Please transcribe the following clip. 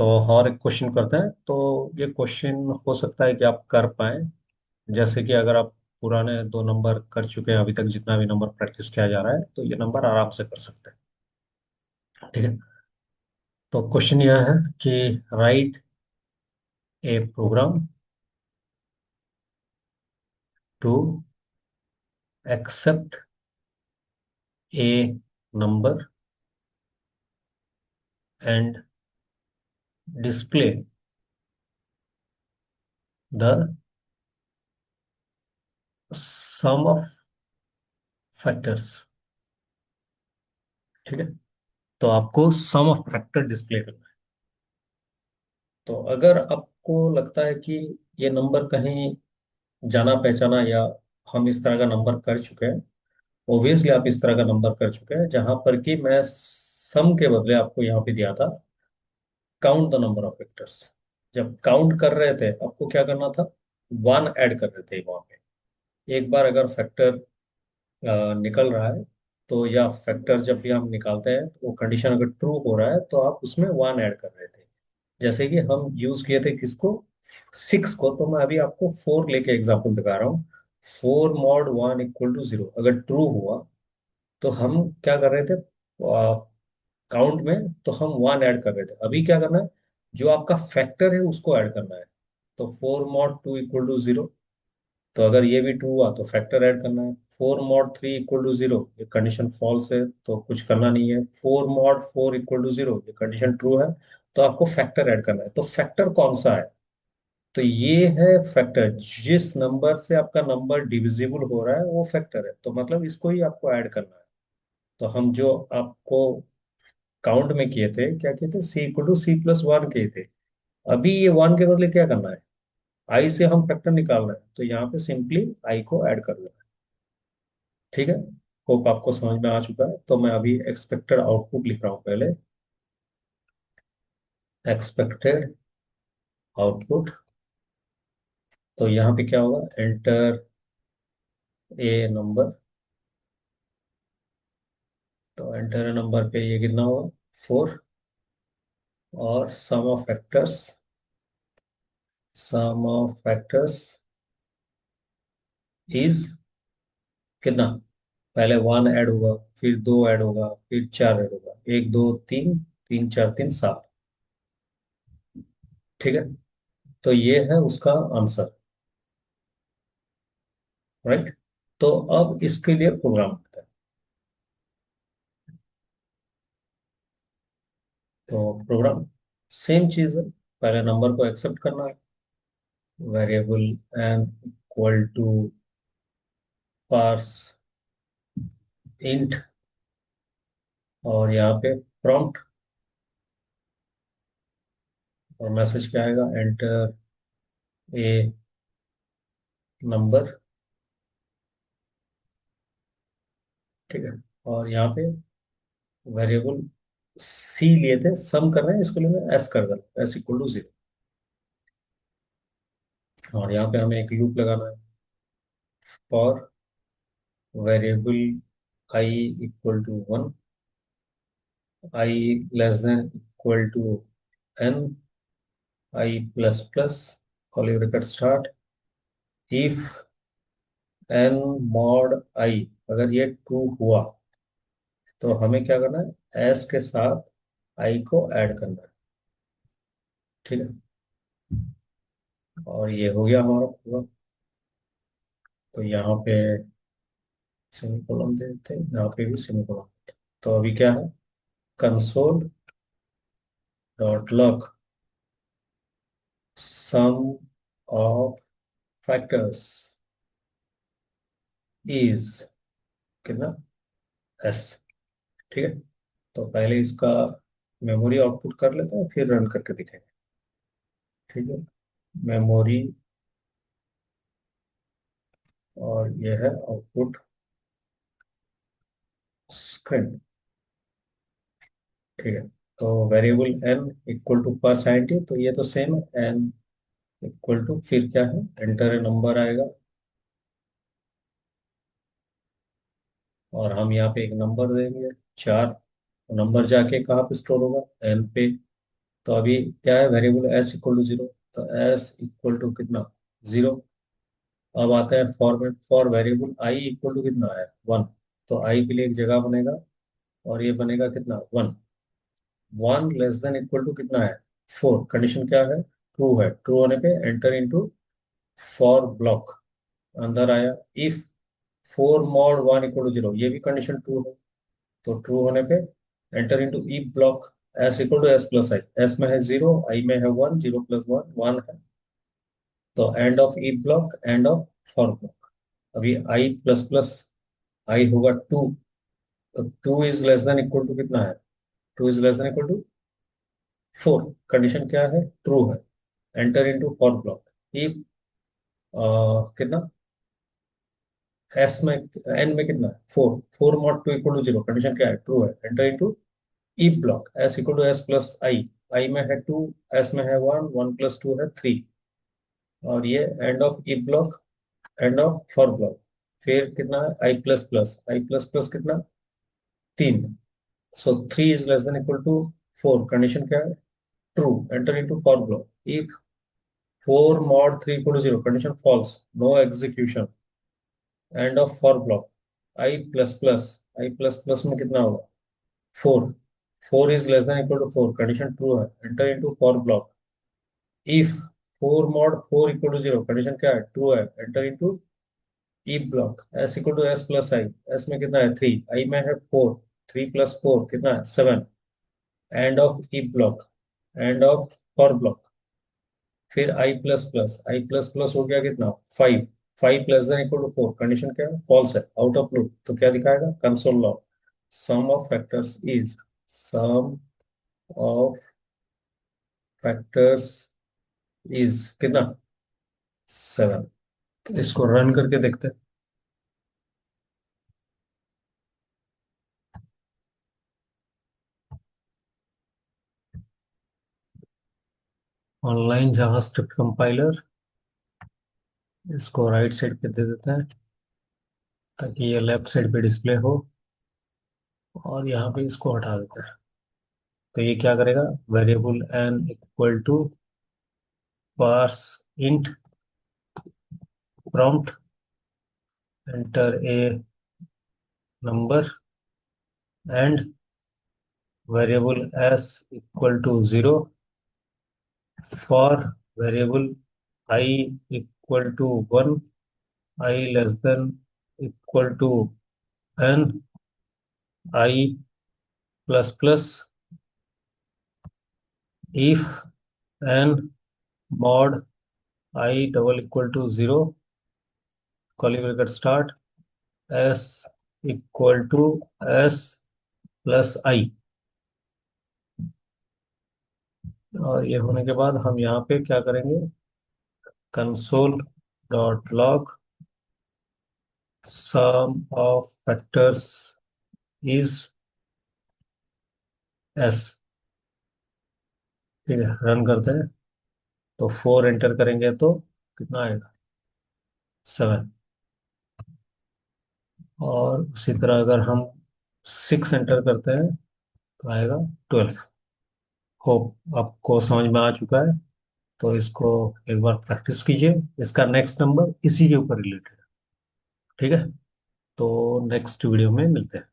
तो और एक क्वेश्चन करते हैं। तो ये क्वेश्चन हो सकता है कि आप कर पाए। जैसे कि अगर आप पुराने दो नंबर कर चुके हैं, अभी तक जितना भी नंबर प्रैक्टिस किया जा रहा है, तो ये नंबर आराम से कर सकते हैं। ठीक है। तो क्वेश्चन यह है कि write a program to accept a number and display the sum of factors. ठीक है। तो आपको सम ऑफ फैक्टर डिस्प्ले करना है। तो अगर आपको लगता है कि ये नंबर कहीं जाना पहचाना, या हम इस तरह का नंबर कर चुके हैं, ओबियसली आप इस तरह का नंबर कर चुके हैं जहां पर कि मैं सम के बदले आपको यहाँ पे दिया था count the number of factors. जब काउंट कर रहे थे आपको क्या करना था? वन ऐड कर रहे थे वहां पे। एक बार अगर फैक्टर निकल रहा है, तो या फैक्टर जब भी हम निकालते हैं तो वो कंडीशन अगर ट्रू हो रहा है तो आप उसमें वन ऐड कर रहे थे। जैसे कि हम यूज किए थे किसको? सिक्स को। तो मैं अभी आपको फोर लेके एग्जांपल दिखा रहा हूँ। Four mod one equal to zero अगर ट्रू हुआ तो हम क्या कर रहे थे? काउंट में तो हम वन ऐड कर रहे थे। अभी क्या करना है? जो आपका फैक्टर है उसको ऐड करना है। तो four mod two equal to zero. तो अगर ये भी ट्रू हुआ तो फैक्टर ऐड करना है। Four mod three equal to zero, ये कंडीशन फॉल्स है तो कुछ करना नहीं है। Four mod four equal to zero, ये कंडीशन ट्रू है तो आपको फैक्टर ऐड करना है। तो फैक्टर कौन सा है? तो ये है फैक्टर। जिस नंबर से आपका नंबर डिविजिबल हो रहा है वो फैक्टर है, तो मतलब इसको ही आपको ऐड करना है। तो हम जो आपको काउंट में किए थे, क्या किए थे? C equal to C plus one किए थे। अभी ये वन के बदले क्या करना है? आई से हम फैक्टर निकाल रहे हैं, तो यहाँ पे सिंपली आई को ऐड कर देना है। ठीक है। होप आपको समझ में आ चुका है। तो मैं अभी एक्सपेक्टेड आउटपुट लिख रहा हूँ पहले। Expected output. तो यहाँ पे क्या होगा? Enter a number. तो एंटर ए नंबर पे ये कितना होगा? फोर। और sum of factors. Sum of factors is कितना? पहले वन ऐड होगा, फिर दो ऐड होगा, फिर चार ऐड होगा। एक दो तीन, तीन चार तीन सात। ठीक है। तो ये है उसका आंसर। राइट। तो अब इसके लिए प्रोग्राम करते हैं। तो प्रोग्राम सेम चीज है। पहले नंबर को एक्सेप्ट करना है। Variable N equal to parse int. और यहाँ पे प्रॉम्प्ट। और मैसेज क्या आएगा? Enter a number. ठीक है। और यहाँ पे वेरिएबल सी लिए थे, सम कर रहे हैं, इसको लिए मैं एस कर दूँ, एस इक्वल टू जीरो। और यहाँ पे हमें एक लूप लगाना है। For variable i equal to one, i less than equal to n, i plus plus, curly bracket start, if n mod i. अगर ये ट्रू हुआ तो हमें क्या करना है? एस के साथ आई को ऐड करना है। ठीक है। और ये हो गया हमारा पूरा। तो यहाँ पे सेमीकोलन दे देते हैं, यहाँ पे भी सेमीकोलन। तो अभी क्या है? Console dot log sum of factors is कितना? एस। ठीक है। तो पहले इसका मेमोरी आउटपुट कर लेते हैं, फिर रन करके दिखेंगे। ठीक है। मेमोरी। और ये है आउटपुट स्क्रीन। ठीक है। तो वेरिएबल एन इक्वल टू पर साइंटी, तो ये तो सेम है। एन इक्वल टू फिर क्या है? एंटर ए नंबर आएगा। और हम यहाँ पे एक नंबर देंगे चार। नंबर जाके कहाँ पे स्टोर होगा? एन पे। तो अभी क्या है, variable s equal to zero, तो एस इक्वल टू कितना, जीरो। अब आता है फॉर में, for variable i equal to कितना है, वन। तो आई के लिए एक जगह बनेगा, और ये बनेगा कितना, one. One less than equal to कितना है, फोर। कंडीशन क्या है, ट्रू है। ट्रू होने पे एंटर इनटू फॉर ब्लॉक। अंदर आया, if four mod one equal to zero, ये भी कंडीशन ट्रू है। तो ट्रू होने पे enter into E block, S equal to S plus i. S में है जीरो, आई में है one, zero plus one one है। तो end of E block, end of for block. अभी आई प्लस प्लस आई होगा टू। तो two is less than equal to कितना है, two is less than equal to four. Condition क्या है, true है। Enter into for block, E कितना, S में, एन में कितना, four. Four mod two equal to zero, condition क्या है, ट्रू है। Enter into E block, S equal to S plus I. I में है टू, एस में है वन, वन प्लस टू है थ्री। और ये end of E block, end of for block. फिर कितना है, आई plus plus, I plus plus कितना, तीन। So three is less than equal to four. Condition क्या है, true. Enter into for block, if four mod three equal to zero, condition false, no execution. End of for block, I plus plus, I plus plus में कितना होगा, four. Four is less than equal to four, condition true है। Enter into for block, if four mod four equal to zero, condition क्या है, true है। Enter into E block, S equal to S plus i. S में कितना है, three. आई में है four, three plus four कितना है, seven. End of E block, end of for block. फिर आई प्लस प्लस हो गया कितना, five. Five less than equal to four, condition क्या है, फॉल्स है, आउट ऑफ लूप। तो क्या दिखाएगा, console log, sum of factors is, sum of factors is कितना, सेवन। तो इसको रन करके देखते हैं। ऑनलाइन जावा स्क्रिप्ट कंपाइलर, इसको राइट साइड पे दे देते हैं ताकि ये लेफ्ट साइड पे डिस्प्ले हो। और यहाँ पे इसको हटा देते हैं। तो ये क्या करेगा, variable N equal to parse int prompt, enter a number, and variable s equal to zero, for variable i equal to one, i less than equal to n, i plus plus, if n mod i double equal to zero, curly bracket start, s equal to S plus i. और ये होने के बाद हम यहाँ पे क्या करेंगे, console dot log sum of factors is s. ठीक है, रन करते हैं। तो फोर एंटर करेंगे तो कितना आएगा, सेवन। और उसी तरह अगर हम सिक्स एंटर करते हैं तो आएगा ट्वेल्व। होप आपको समझ में आ चुका है। तो इसको एक बार प्रैक्टिस कीजिए। इसका नेक्स्ट नंबर इसी के ऊपर रिलेटेड है। ठीक है, तो नेक्स्ट वीडियो में मिलते हैं।